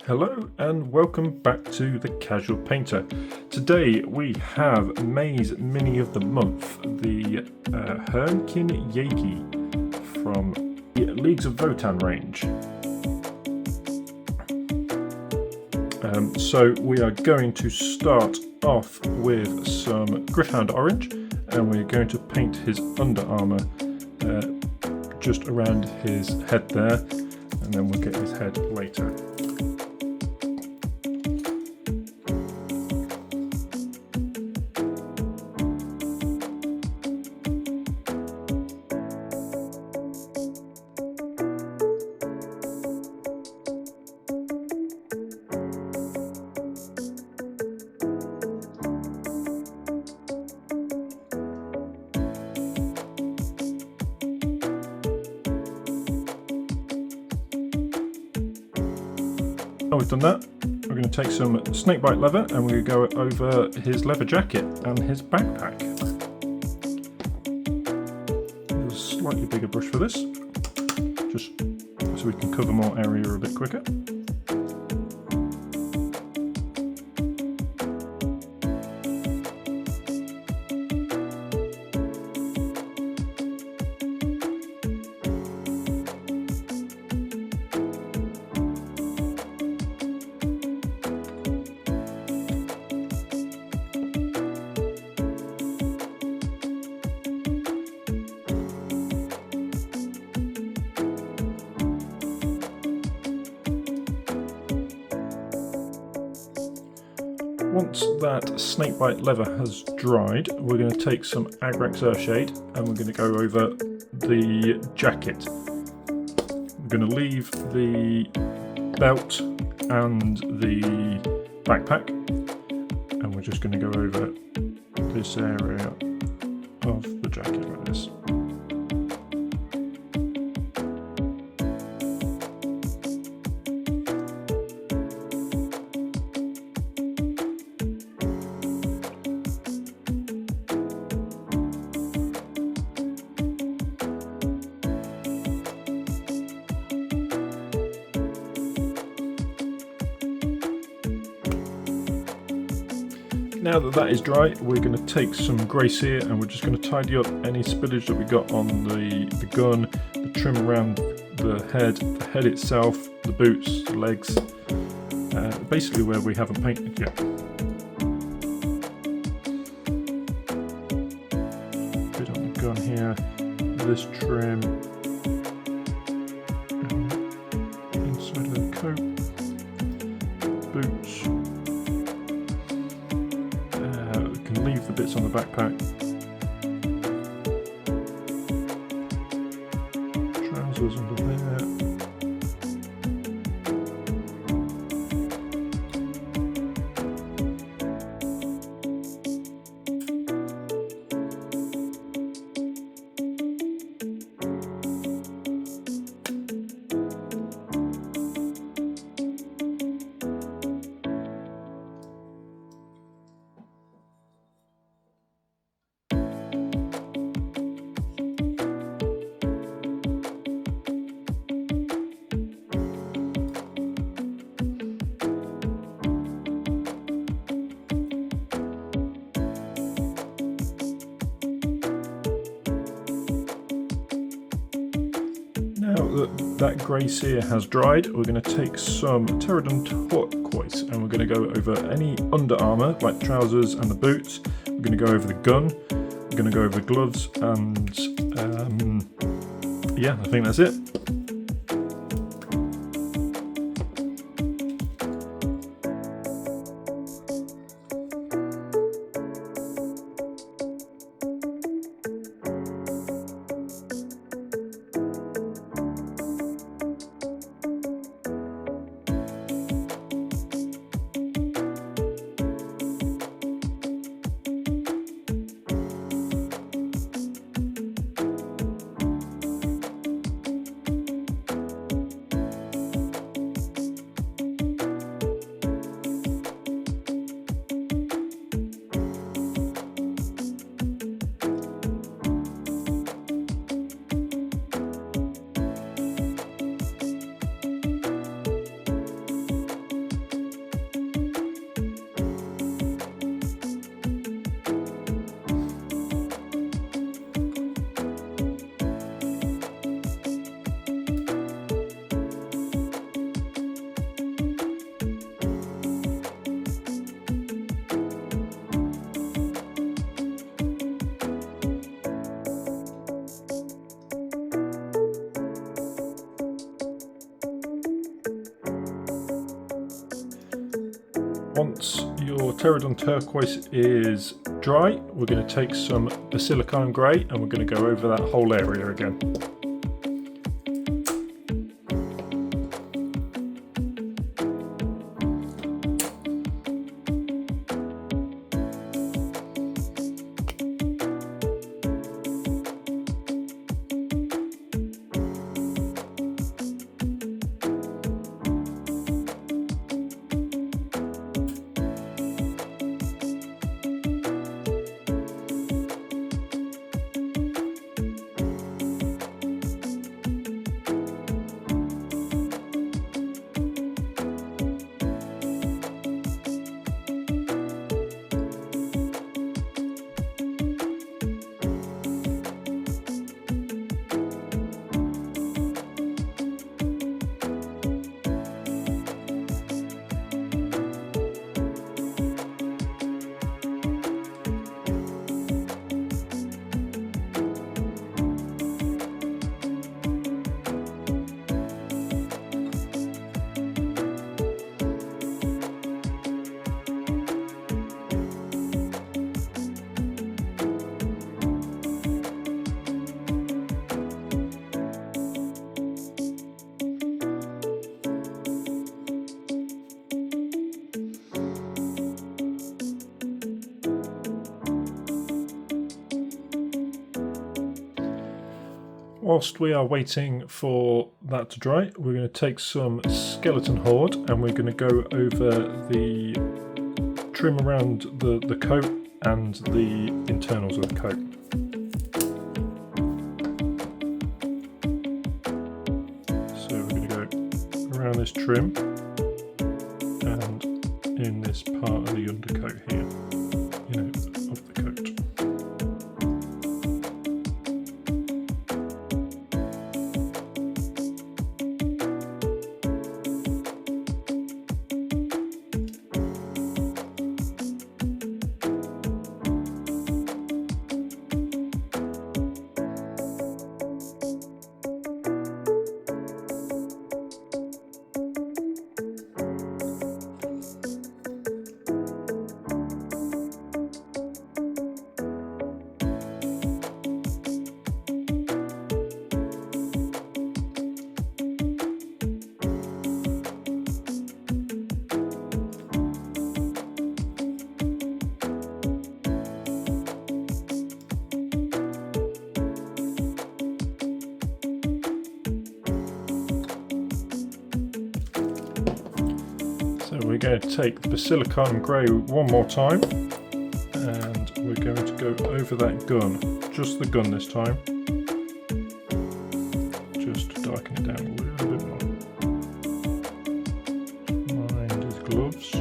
Hello and welcome back to The Casual Painter. Today we have May's Mini of the Month, the Hernkyn Yaegir from the Leagues of Votann range. So we are going to start off with some Gryph-Hound Orange, and we're going to paint his under armour just around his head there, and then we'll get his head later. Now we've done that, we're going to take some Snakebite Leather and we're going to go over his leather jacket and his backpack. Use a slightly bigger brush for this, just so we can cover more area a bit quicker. Once that Snakebite Leather has dried, we're going to take some Agrax Earthshade and we're going to go over the jacket. We're going to leave the belt and the backpack, and we're just going to go over this area of the jacket like this. Now that is dry, we're going to take some grey cere and we're just going to tidy up any spillage that we got on the gun, the trim around the head itself, the boots, the legs, basically where we haven't painted yet. Bit on the gun here, this trim, inside of the coat, boots. Leave the bits on the backpack, trousers under there. Now that grey cere has dried, we're going to take some Pterodon turquoise and we're going to go over any under armour, like trousers and the boots. We're going to go over the gun, we're going to go over the gloves, and yeah, I think that's it. Once your Pterodon turquoise is dry, we're going to take some Basilicon grey and we're going to go over that whole area again. Whilst we are waiting for that to dry, we're going to take some skeleton horde and we're going to go over the trim around the coat and the internals of the coat. So we're going to go around this trim and in this part of the undercoat here, of the coat. We're going to take the Basilicon grey one more time and we're going to go over that gun, just the gun this time, just to darken it down a little bit more. Mind his gloves.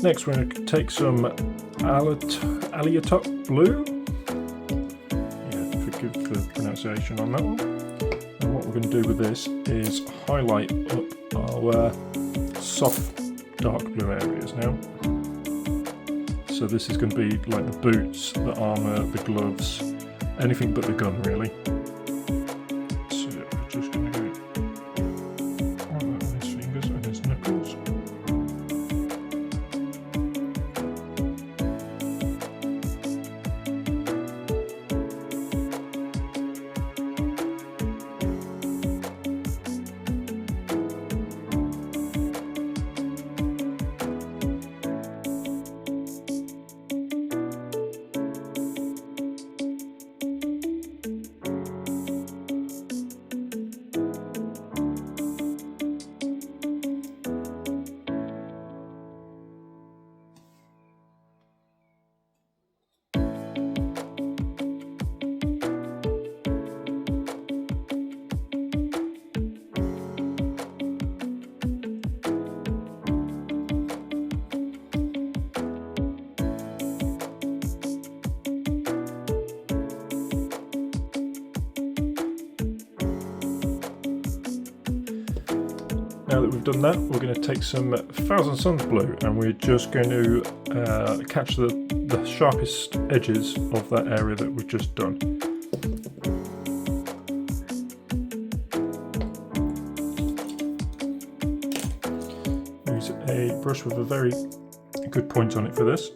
Next, we're going to take some Aleatop blue. Yeah, forgive the pronunciation on that one. And what we're going to do with this is highlight up our soft dark blue areas now. So this is going to be like the boots, the armour, the gloves, anything but the gun really. So we're just going to go on his fingers and his knuckles. now that we've done that, we're going to take some Thousand Suns blue and we're just going to catch the sharpest edges of that area that we've just done. Use a brush with a very good point on it for this.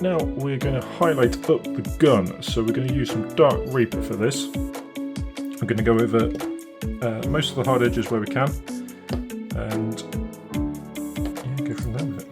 Now we're going to highlight up the gun, so we're going to use some Dark Reaper for this. We're going to go over most of the hard edges where we can, and yeah, go from there with it.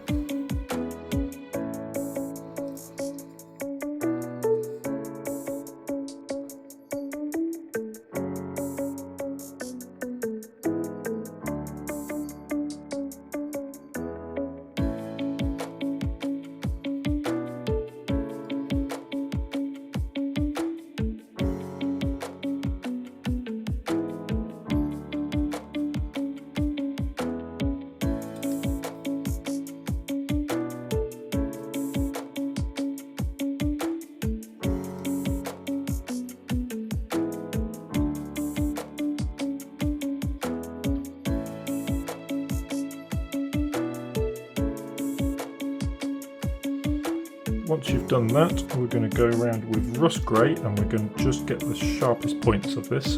Once you've done that, we're going to go around with Rust Grey and we're going to just get the sharpest points of this.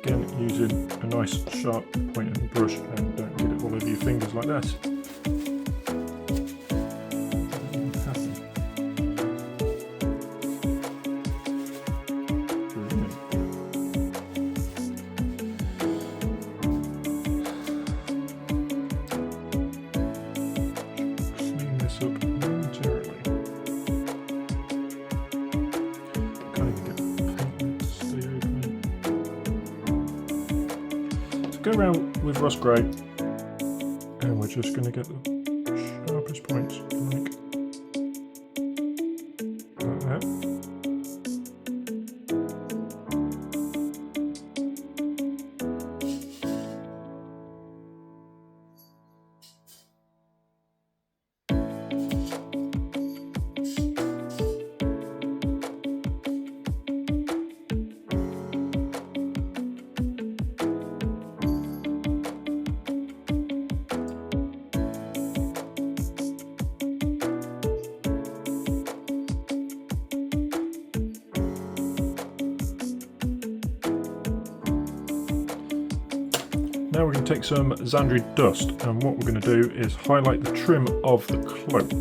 Again, using a nice sharp pointed brush and don't get it all over your fingers like that. Go around with Rust Grey and we're just going to get the sharpest points like that. Now we're going to take some Zandri Dust, and what we're going to do is highlight the trim of the cloak.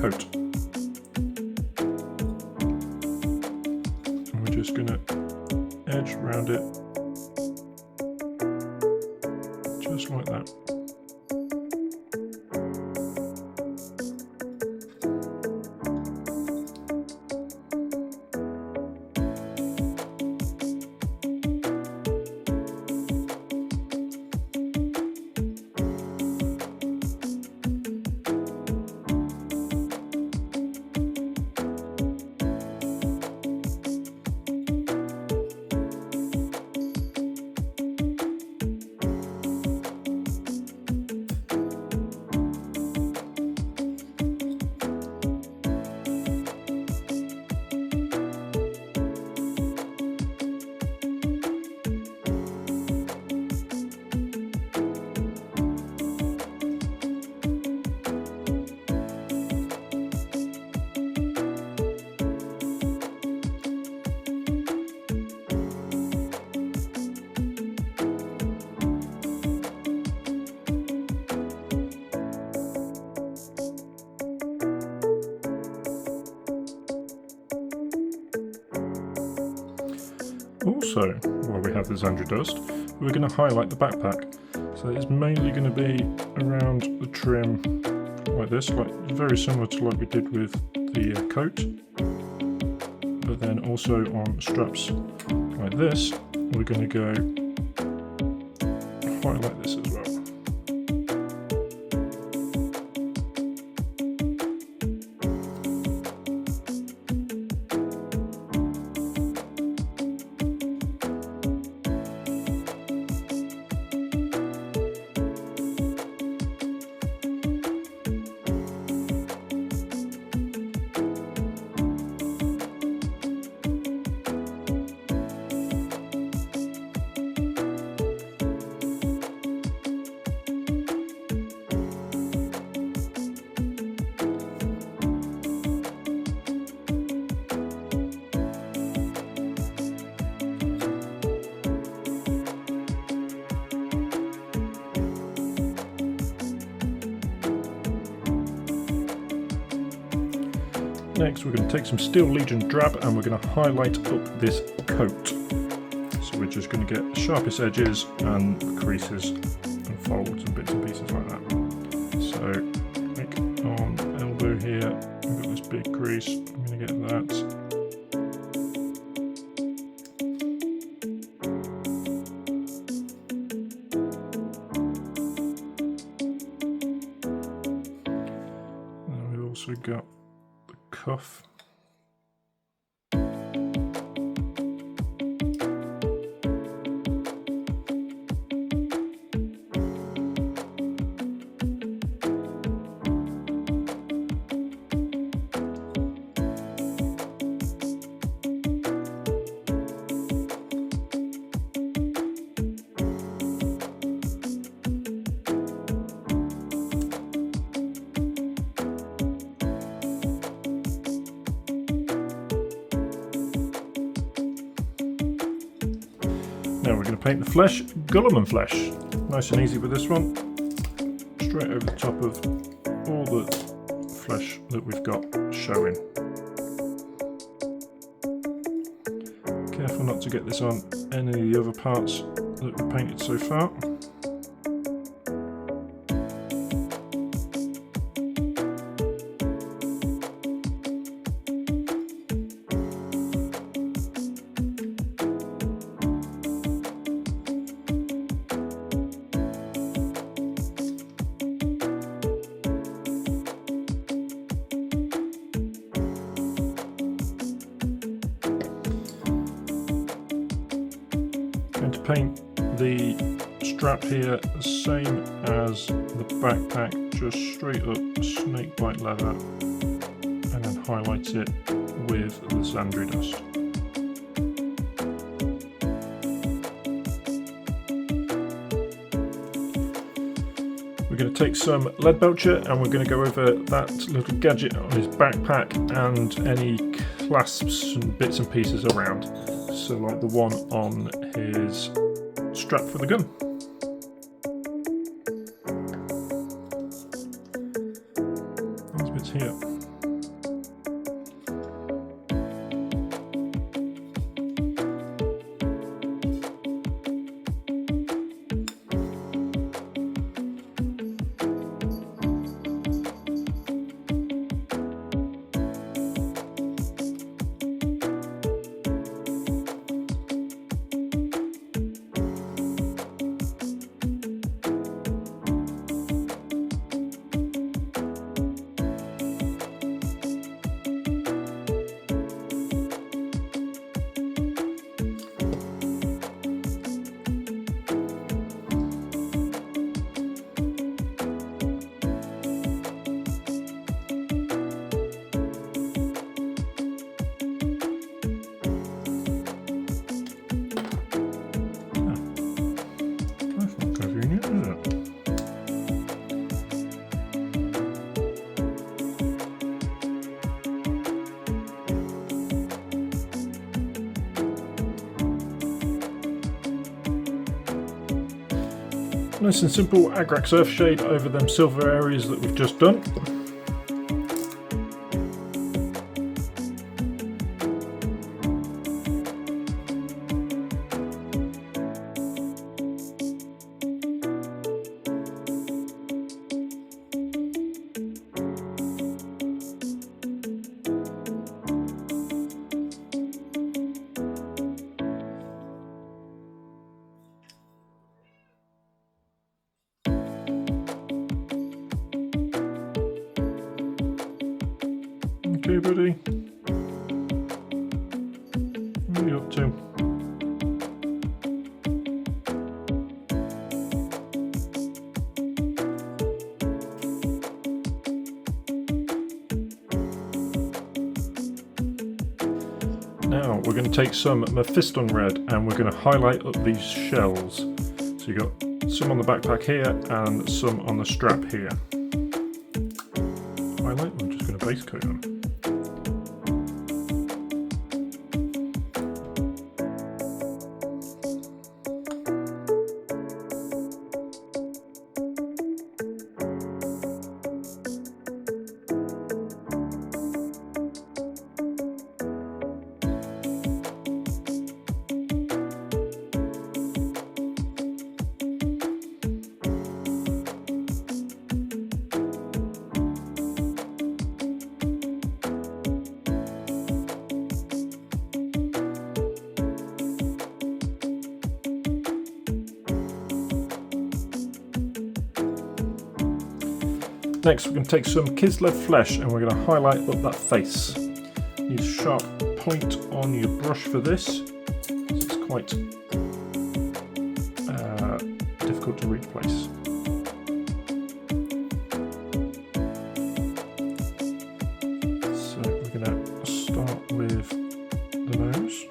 Coat. And we're just going to edge around it, just like that. Also, while we have the Xandra dust, we're going to highlight the backpack. So it's mainly going to be around the trim like this, like very similar to like we did with the coat, but then also on straps like this, we're going to go highlight this as well. Next we're going to take some Steel Legion drab and we're going to highlight up this coat. So we're just going to get the sharpest edges and creases and folds and bits and pieces like that. So click on elbow here, we've got this big crease, I'm going to get that. And we've also got cuff. Now we're going to paint the flesh, Guilliman flesh. Nice and easy with this one. Straight over the top of all the flesh that we've got showing. Careful not to get this on any of the other parts that we've painted so far. To paint the strap here the same as the backpack, just straight up Snakebite Leather and then highlight it with the Xandra dust. We're going to take some lead belcher and we're going to go over that little gadget on his backpack and any clasps and bits and pieces around. So like the one on his strap for the gun. These bits here. Nice and simple Agrax Earthshade over them silver areas that we've just done. Okay, buddy. What are you up to? Now we're going to take some Mephiston red and we're going to highlight up these shells. So you've got some on the backpack here and some on the strap here. Highlight, I'm just going to base coat them. Next we're going to take some Kislev flesh and we're going to highlight up that face. Use a sharp point on your brush for this, so it's quite difficult to replace. So we're going to start with the nose.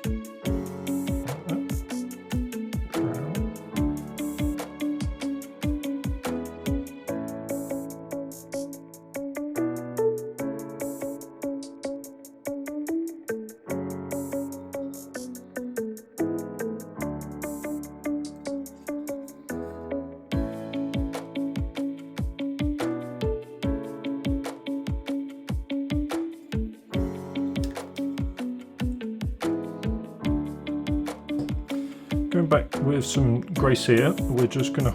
Going back with some grace here, we're just going to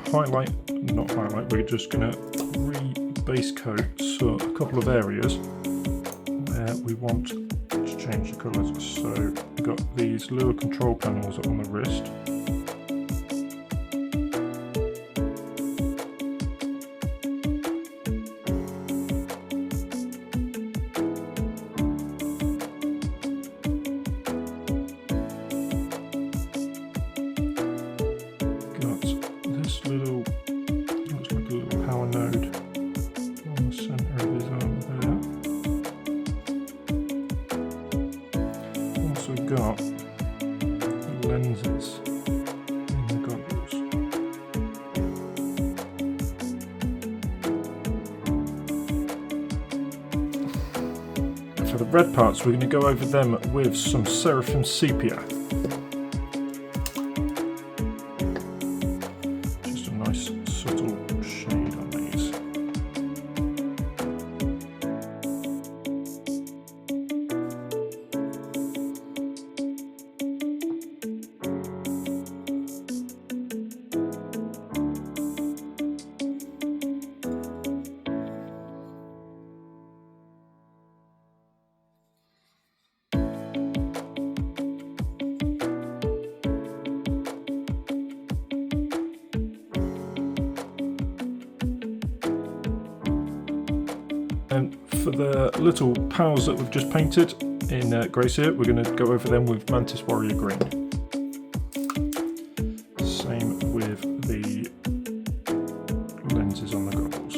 we're just going to re-base coat so a couple of areas where we want to change the colours. So we've got these little control panels on the wrist. Got lenses in the goggles. For the red parts, we're going to go over them with some Seraphim Sepia. Just a nice subtle shade on these. And for the little pals that we've just painted in Grace here, we're going to go over them with Mantis Warrior Green. Same with the lenses on the goggles.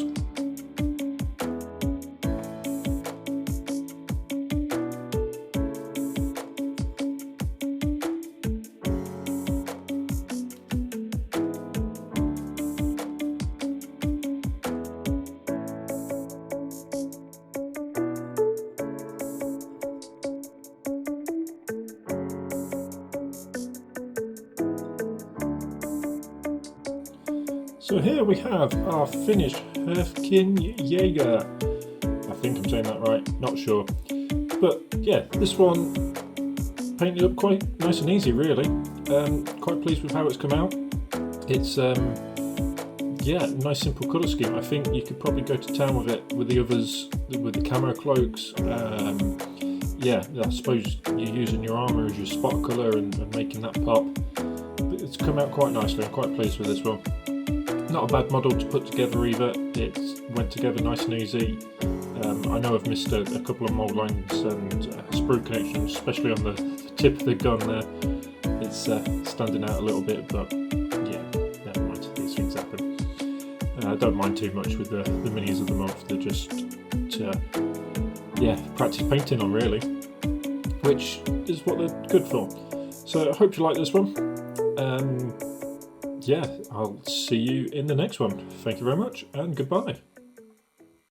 So here we have our finished Hernkyn Yaegir. I think I'm saying that right, not sure. But yeah, this one painted up quite nice and easy really. Quite pleased with how it's come out. It's yeah, nice simple colour scheme. I think you could probably go to town with it with the others, with the camo cloaks. Yeah, I suppose you're using your armour as your spot colour and making that pop. But it's come out quite nicely, I'm quite pleased with this one. Not a bad model to put together either. It went together nice and easy. I know I've missed a couple of mould lines and sprue connections, especially on the tip of the gun there. It's standing out a little bit, but yeah, never mind, these things happen. I don't mind too much with the minis of the month. They're just practice painting on, really, which is what they're good for. So I hope you like this one. Yeah, I'll see you in the next one. Thank you very much, and goodbye.